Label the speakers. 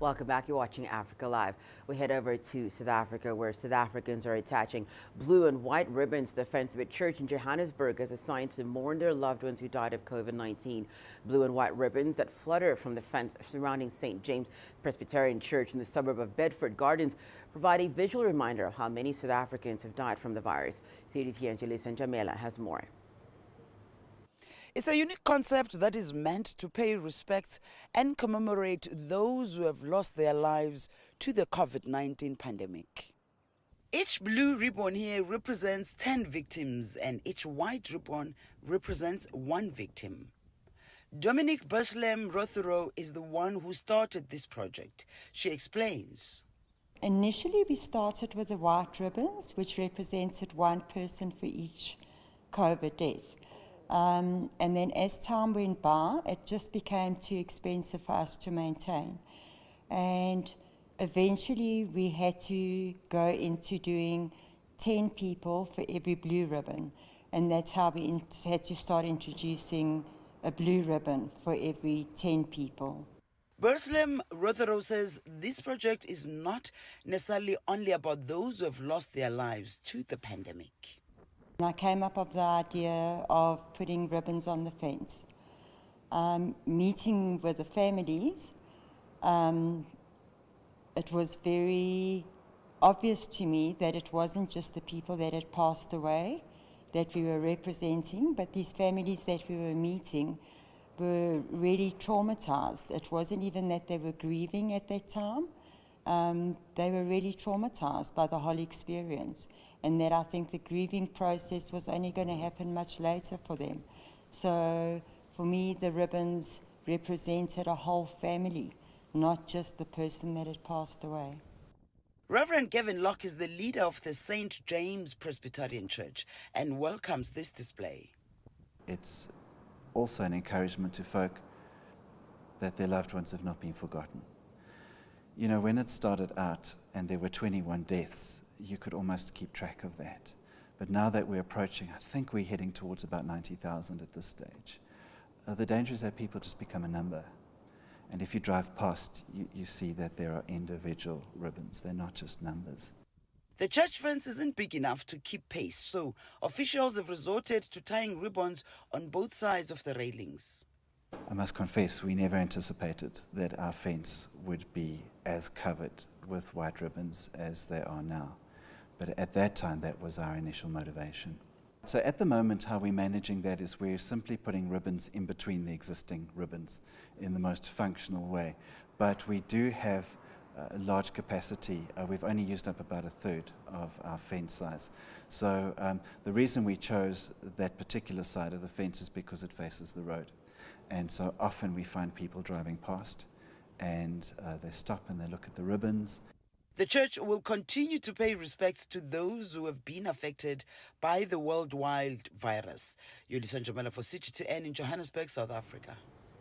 Speaker 1: Welcome back. You're watching Africa Live. We head over to South Africa, where South Africans are attaching blue and white ribbons to the fence of a church in Johannesburg as a sign to mourn their loved ones who died of COVID-19. Blue and white ribbons that flutter from the fence surrounding St James Presbyterian Church in the suburb of Bedford Gardens provide a visual reminder of how many South Africans have died from the virus. CDT Angelis and Jamela has more.
Speaker 2: It's a unique concept that is meant to pay respect and commemorate those who have lost their lives to the COVID-19 pandemic. Each blue ribbon here represents 10 victims and each white ribbon represents 1 victim. Dominique Rothero is the one who started this project. She explains.
Speaker 3: Initially, we started with the white ribbons, which represented 1 person for each COVID death. And then as time went by, it just became too expensive for us to maintain. And eventually we had to go into doing 10 people for every blue ribbon. And that's how we had to start introducing a blue ribbon for every 10 people.
Speaker 2: Rothero says this project is not necessarily only about those who have lost their lives to the pandemic.
Speaker 3: I came up with the idea of putting ribbons on the fence. Meeting with the families, it was very obvious to me that it wasn't just the people that had passed away that we were representing, but these families that we were meeting were really traumatized. It wasn't even that they were grieving at that time. They were really traumatized by the whole experience, and that I think the grieving process was only going to happen much later for them. So for me, the ribbons represented a whole family, not just the person that had passed away.
Speaker 2: Reverend Gavin Locke is the leader of the St James Presbyterian Church and welcomes this display.
Speaker 4: It's also an encouragement to folk that their loved ones have not been forgotten. You know, when it started out and there were 21 deaths, you could almost keep track of that. But now that we're approaching, I think we're heading towards about 90,000 at this stage. The danger is that people just become a number. And if you drive past, you see that there are individual ribbons. They're not just numbers.
Speaker 2: The church fence isn't big enough to keep pace, so officials have resorted to tying ribbons on both sides of the railings.
Speaker 4: I must confess, we never anticipated that our fence would be as covered with white ribbons as they are now. But at that time, that was our initial motivation. So at the moment, how we're managing that is we're simply putting ribbons in between the existing ribbons in the most functional way. But we do have a large capacity. We've only used up about 1/3 of our fence size. So the reason we chose that particular side of the fence is because it faces the road. And so often we find people driving past and they stop and they look at the ribbons.
Speaker 2: The church will continue to pay respects to those who have been affected by the worldwide virus. Yoli Sanjamela for CGTN in Johannesburg, South Africa.